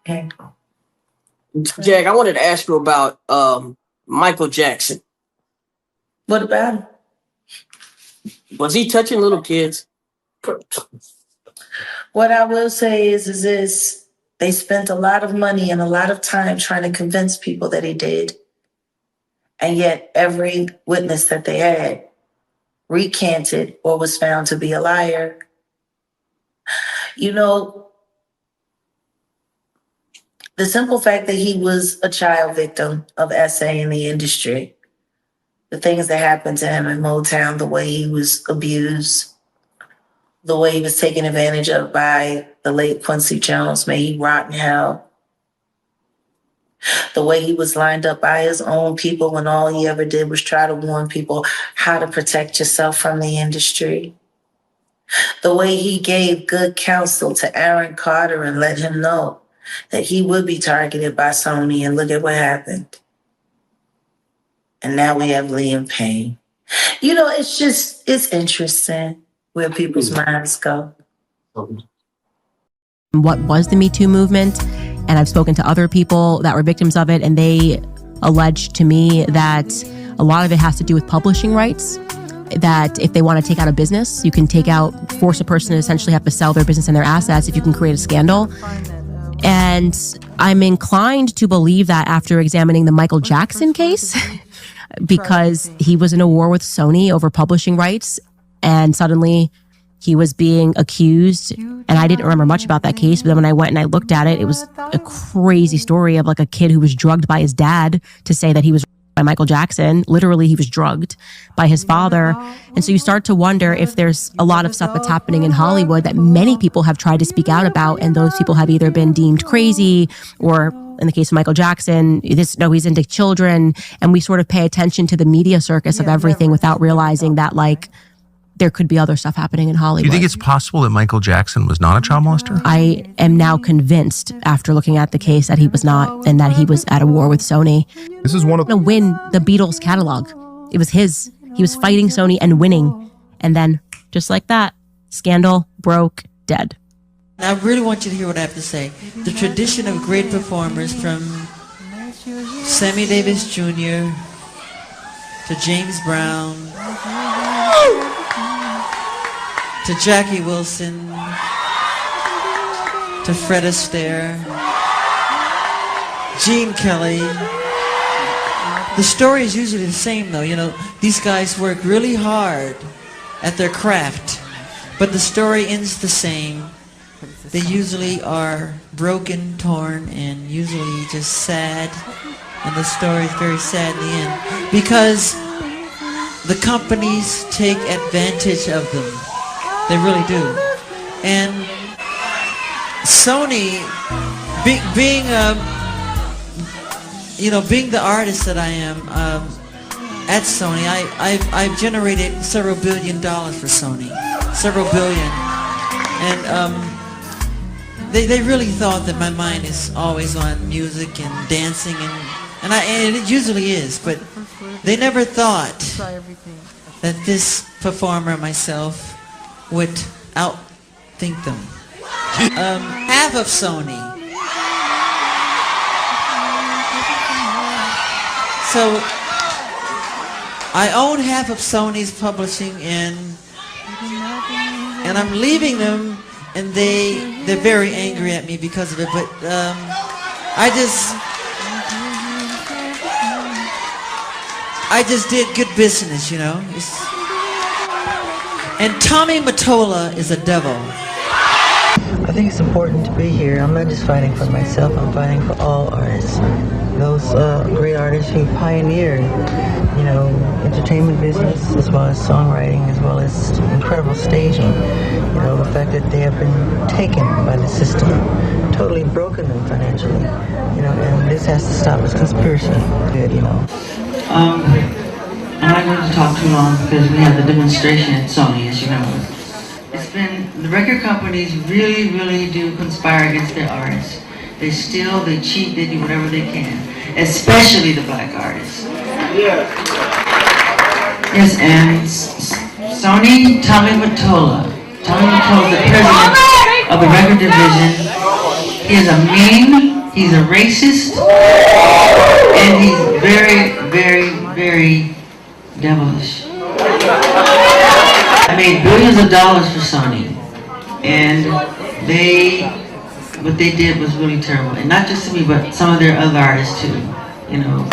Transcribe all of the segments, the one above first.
Okay. Jag, I wanted to ask you about Michael Jackson. What about him? Was he touching little kids? What I will say is this: they spent a lot of money and a lot of time trying to convince people that he did. And yet every witness that they had recanted or was found to be a liar. You know, the simple fact that he was a child victim of SA in the industry, the things that happened to him in Motown, the way he was abused, the way he was taken advantage of by the late Quincy Jones, may he rot in hell. The way he was lined up by his own people when all he ever did was try to warn people how to protect yourself from the industry. The way he gave good counsel to Aaron Carter and let him know that he would be targeted by Sony, and look at what happened. And now we have Liam Payne. You know, it's interesting where people's minds go. What was the Me Too movement? And I've spoken to other people that were victims of it, and they alleged to me that a lot of it has to do with publishing rights, that if they want to take out a business, you can force a person to essentially have to sell their business and their assets if you can create a scandal. And I'm inclined to believe that after examining the Michael Jackson case, because he was in a war with Sony over publishing rights, and suddenly he was being accused, and I didn't remember much about that case, but then when I went and I looked at it, it was a crazy story of like a kid who was drugged by his dad to say that he was by Michael Jackson. Literally, he was drugged by his father. And so you start to wonder if there's a lot of stuff that's happening in Hollywood that many people have tried to speak out about, and those people have either been deemed crazy, or in the case of Michael Jackson, he's into children, and we sort of pay attention to the media circus of everything without realizing that like there could be other stuff happening in Hollywood. Do you think it's possible that Michael Jackson was not a child molester? I am now convinced after looking at the case that he was not, and that he was at a war with Sony. This is one of to win the Beatles catalog. It was his. He was fighting Sony and winning. And then just like that, scandal, broke, dead. I really want you to hear what I have to say. The tradition of great performers from Sammy Davis Jr. to James Brown to Jackie Wilson to Fred Astaire, Gene Kelly. The story is usually the same though. You know, these guys work really hard at their craft, but the story ends the same. They usually are broken, torn, and usually just sad. And the story is very sad in the end because the companies take advantage of them. They really do. And Sony, being the artist that I am at Sony, I've generated several $1 billion for Sony, several billion, and they really thought that my mind is always on music and dancing, and it usually is, but they never thought that this performer, myself, would outthink them. Half of Sony. So I own half of Sony's publishing, and I'm leaving them, and they're very angry at me because of it. But I just did good business, you know. And Tommy Motola is a devil. I think it's important to be here. I'm not just fighting for myself, I'm fighting for all artists. Those great artists who pioneered, you know, entertainment business, as well as songwriting, as well as incredible staging. You know, the fact that they have been taken by the system, totally broken them financially. You know, and this has to stop. It's conspiracy. Good, you know. I'm not going to talk too long because we have the demonstration at Sony, as you know. It's been, the record companies really, really do conspire against their artists. They steal, they cheat, they do whatever they can, especially the black artists. Yeah. Yes, and Sony, Tommy Motola. Tommy Motola, the president of the record division. He is a mean, he's a racist, and he's very, very, very devilish. I made billions of dollars for Sony, and what they did was really terrible. And not just to me, but some of their other artists too, you know.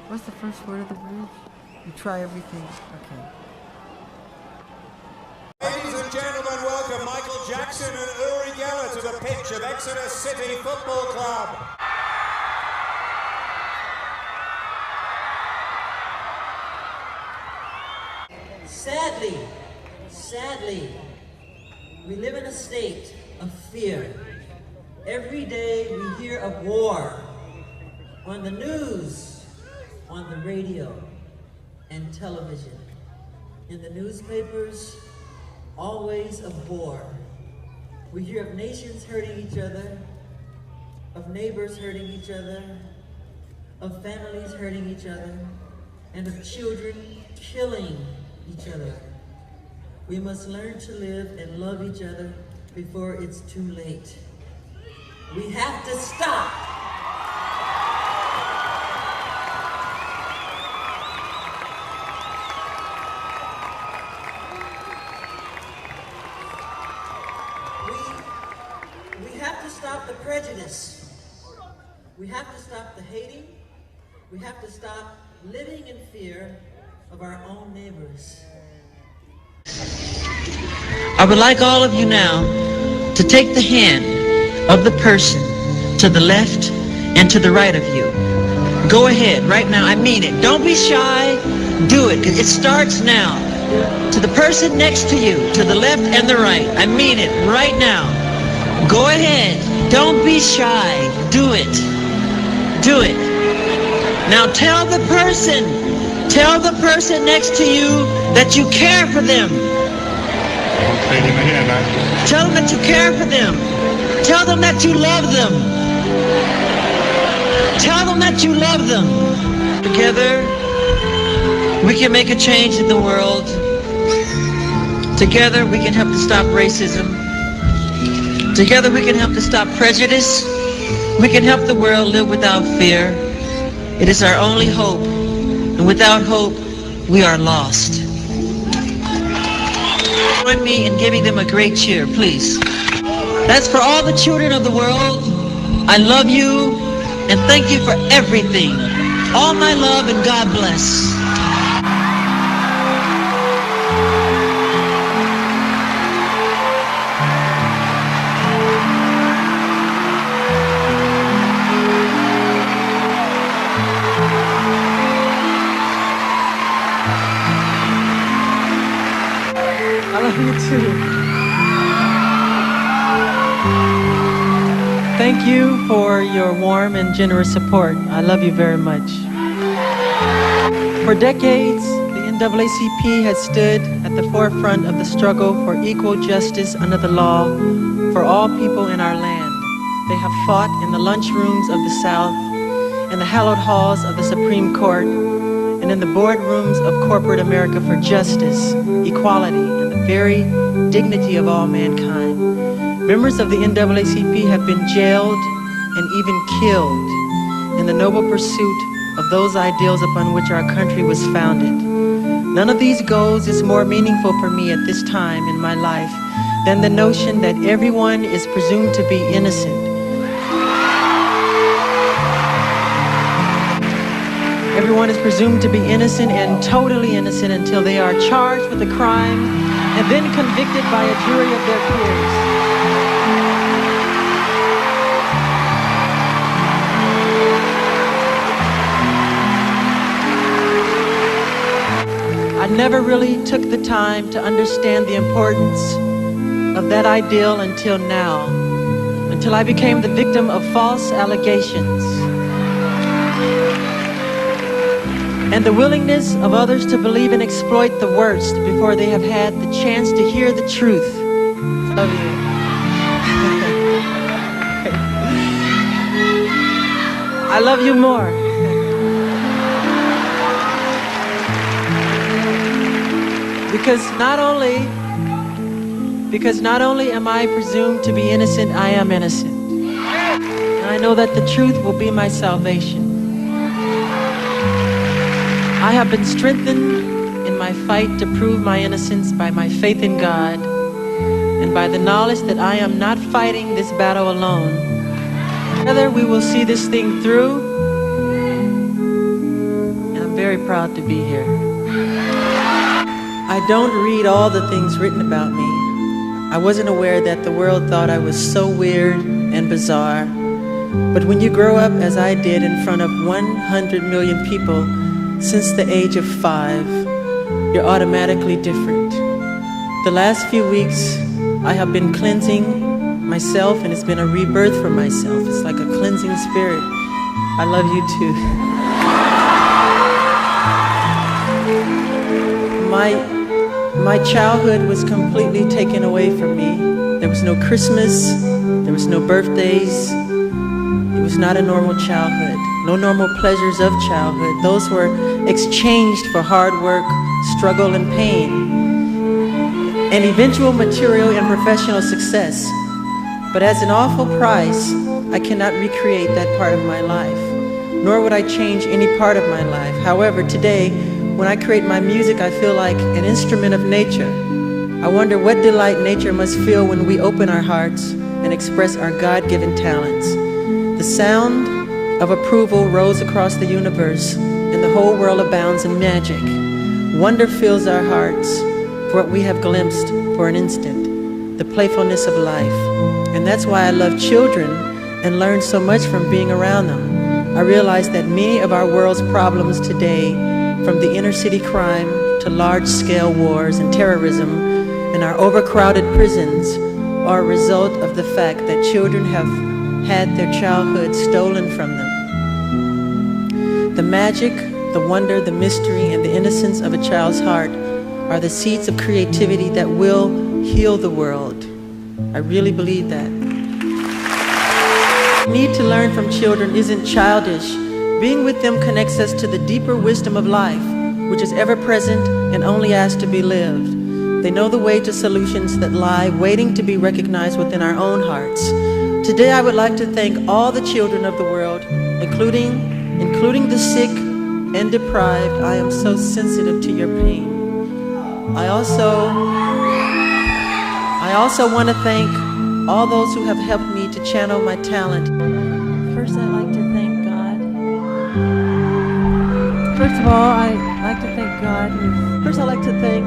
What's the first word of the bridge? You try everything. Okay. Ladies and gentlemen, welcome Michael Jackson and Uri Geller to the pitch of Exeter City Football Club. Sadly, we live in a state of fear. Every day we hear of war on the news, on the radio, and television. In the newspapers, always of war. We hear of nations hurting each other, of neighbors hurting each other, of families hurting each other, and of children killing each other. We must learn to live and love each other before it's too late. We have to stop. We have to stop the prejudice. We have to stop the hating. We have to stop living in fear of our own neighbors. I would like all of you now to take the hand of the person to the left and to the right of you. Go ahead, right now, I mean it. Don't be shy, do it, because it starts now. To the person next to you, to the left and the right, I mean it, right now. Go ahead, don't be shy, do it. Do it. Now tell the person next to you that you care for them. Tell them that you care for them. Tell them that you love them. Tell them that you love them. Together, we can make a change in the world. Together, we can help to stop racism. Together, we can help to stop prejudice. We can help the world live without fear. It is our only hope. And without hope, we are lost. Join me in giving them a great cheer, please. That's for all the children of the world. I love you and thank you for everything. All my love and God bless. I love you too. Thank you for your warm and generous support. I love you very much. For decades, the NAACP has stood at the forefront of the struggle for equal justice under the law for all people in our land. They have fought in the lunchrooms of the South, in the hallowed halls of the Supreme Court, and in the boardrooms of corporate America for justice, equality, and the very dignity of all mankind. Members of the NAACP have been jailed and even killed in the noble pursuit of those ideals upon which our country was founded. None of these goals is more meaningful for me at this time in my life than the notion that everyone is presumed to be innocent. Everyone is presumed to be innocent and totally innocent until they are charged with a crime and then convicted by a jury of their peers. I never really took the time to understand the importance of that ideal until now, until I became the victim of false allegations. and the willingness of others to believe and exploit the worst before they have had the chance to hear the truth. Love you. I love you more. Because not only am I presumed to be innocent, I am innocent. And I know that the truth will be my salvation. I have been strengthened in my fight to prove my innocence by my faith in God and by the knowledge that I am not fighting this battle alone. Together we will see this thing through, and I'm very proud to be here. I don't read all the things written about me. I wasn't aware that the world thought I was so weird and bizarre. But when you grow up, as I did, in front of 100 million people since the age of 5, you're automatically different. The last few weeks, I have been cleansing myself, and it's been a rebirth for myself. It's like a cleansing spirit. I love you too. My childhood was completely taken away from me. There was no Christmas, there was no birthdays. It was not a normal childhood, no normal pleasures of childhood. Those were exchanged for hard work, struggle, and pain, and eventual material and professional success. But as an awful price, I cannot recreate that part of my life, nor would I change any part of my life. However, today, when I create my music, I feel like an instrument of nature. I wonder what delight nature must feel when we open our hearts and express our God-given talents. The sound of approval rolls across the universe, and the whole world abounds in magic. Wonder fills our hearts for what we have glimpsed for an instant, the playfulness of life. And that's why I love children and learn so much from being around them. I realize that many of our world's problems today, from the inner city crime to large-scale wars and terrorism and our overcrowded prisons, are a result of the fact that children have had their childhood stolen from them. The magic, the wonder, the mystery, and the innocence of a child's heart are the seeds of creativity that will heal the world. I really believe that. The need to learn from children isn't childish. Being with them connects us to the deeper wisdom of life, which is ever present and only asked to be lived. They know the way to solutions that lie waiting to be recognized within our own hearts. Today I would like to thank all the children of the world, including the sick and deprived. I am so sensitive to your pain. I also want to thank all those who have helped me to channel my talent. First, I'd like to thank God. First of all, I'd like to thank God. First, I'd like to thank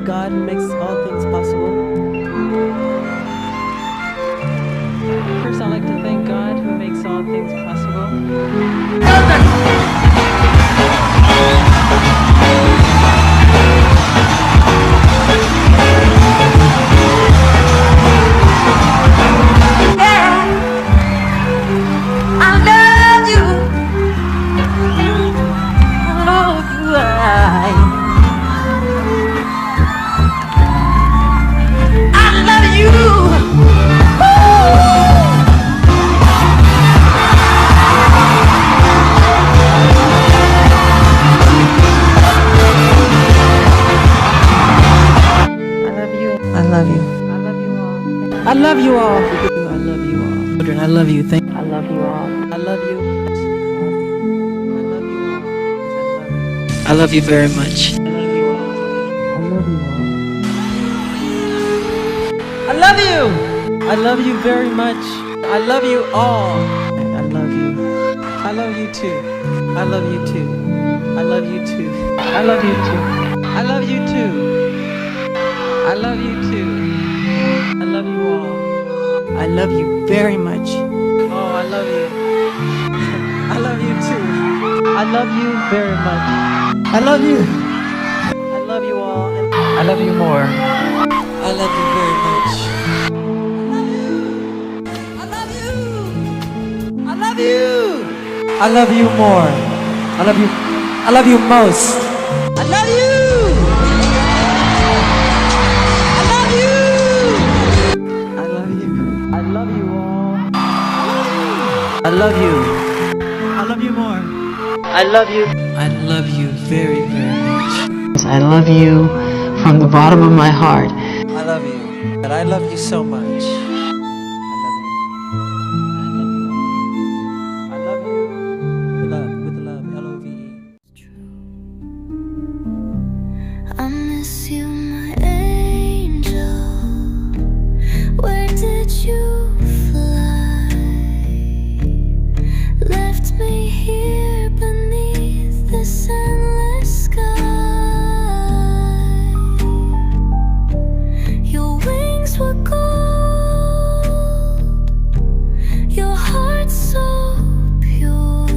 God who makes all things possible. First, I'd like to thank God who makes all things possible. I love you all. I love you all. Children, I love you. Thank you. I love you all. I love you. I love you all. I love you very much. I love you all. I love you all. I love you. I love you very much. I love you all. I love you. I love you too. I love you too. I love you too. I love you too. I love you too. I love you too. I love you all. I love you very much. Oh, I love you. I love you too. I love you very much. I love you. I love you all. I love you more. I love you very much. I love you. I love you. I love you more. I love you. I love you most. I love you. I love you. I love you. I love you all. I love you. I love you more. I love you. I love you very, very much. I love you from the bottom of my heart. I love you. And I love you so much. I love you. I love you. With love, L-O-V-E. I miss you, my angel. Where did you fly? Left me here beneath this endless sky. Your wings were gold, your heart so pure,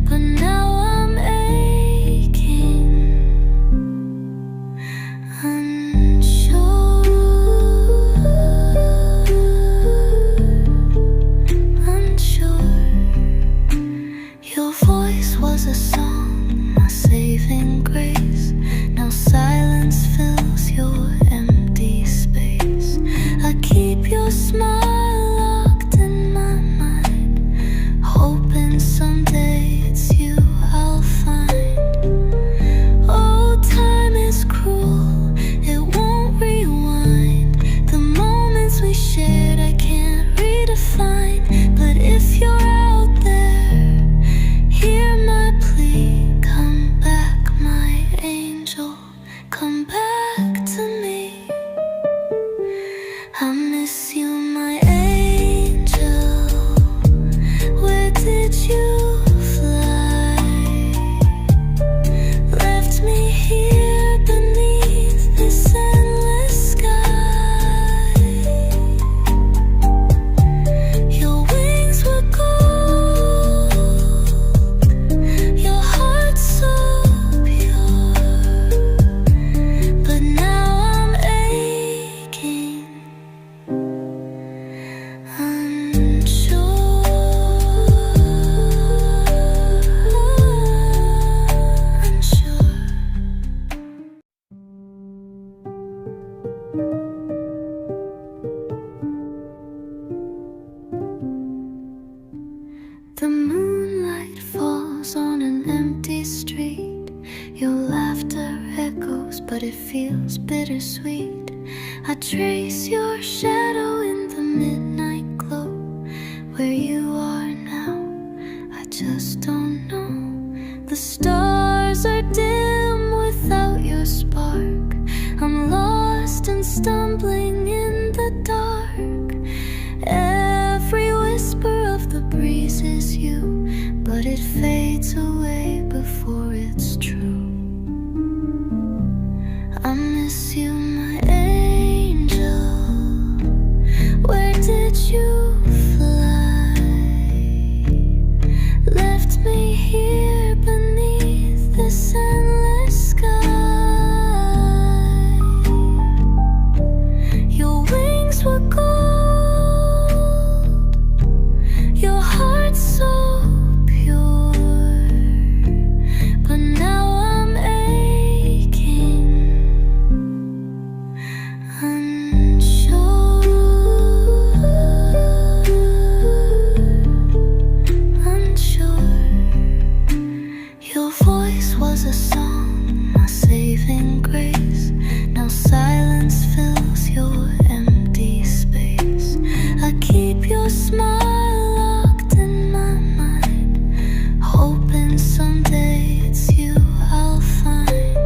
but now I'm aching, unsure. Your voice was a song, my saving grace. Now silence fills your empty space. I keep your smile locked in my mind, hoping someday it's you I'll find. Oh, time is cruel, it won't rewind. The moments we shared I can't redefine. But if you're out there, hear my plea. Come back, my angel, come back to me. I miss you, my angel. Where did you fly? Left me here beneath this endless sky. Your wings were gold, your heart so pure, but now I'm aching, unsure, unsure. The moonlight falls on an empty street. Your laughter echoes, but it feels bittersweet. I trace your shadow in the midnight glow. Where you are now, I just don't know. The stars are dim without your spark. I'm lost and stumbling in the dark. Every whisper of the breeze is you, but it fades away before it's true. I miss you, my angel. Where did you fly? Left me here beneath this endless sky. Your wings were gold, your heart so pure, but now I'm aching, unsure, unsure. Your voice was a song, my saving grace. Now silence fills your empty space. I keep your smile locked in my mind, hoping someday it's you I'll find.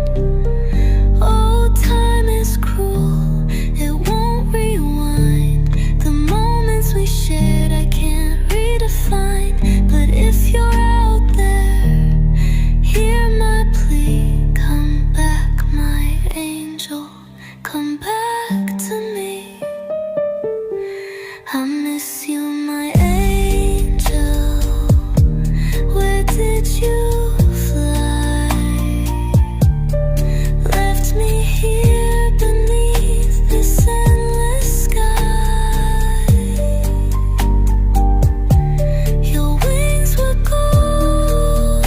Oh, time is cruel, it won't rewind. The moments we shared I can't redefine. But if you're out there, hear my plea. Come back, my angel, come back to me. I miss you, my angel. Where did you fly? Left me here beneath this endless sky. Your wings were gold,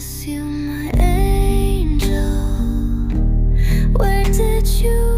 miss you, my angel. Where did you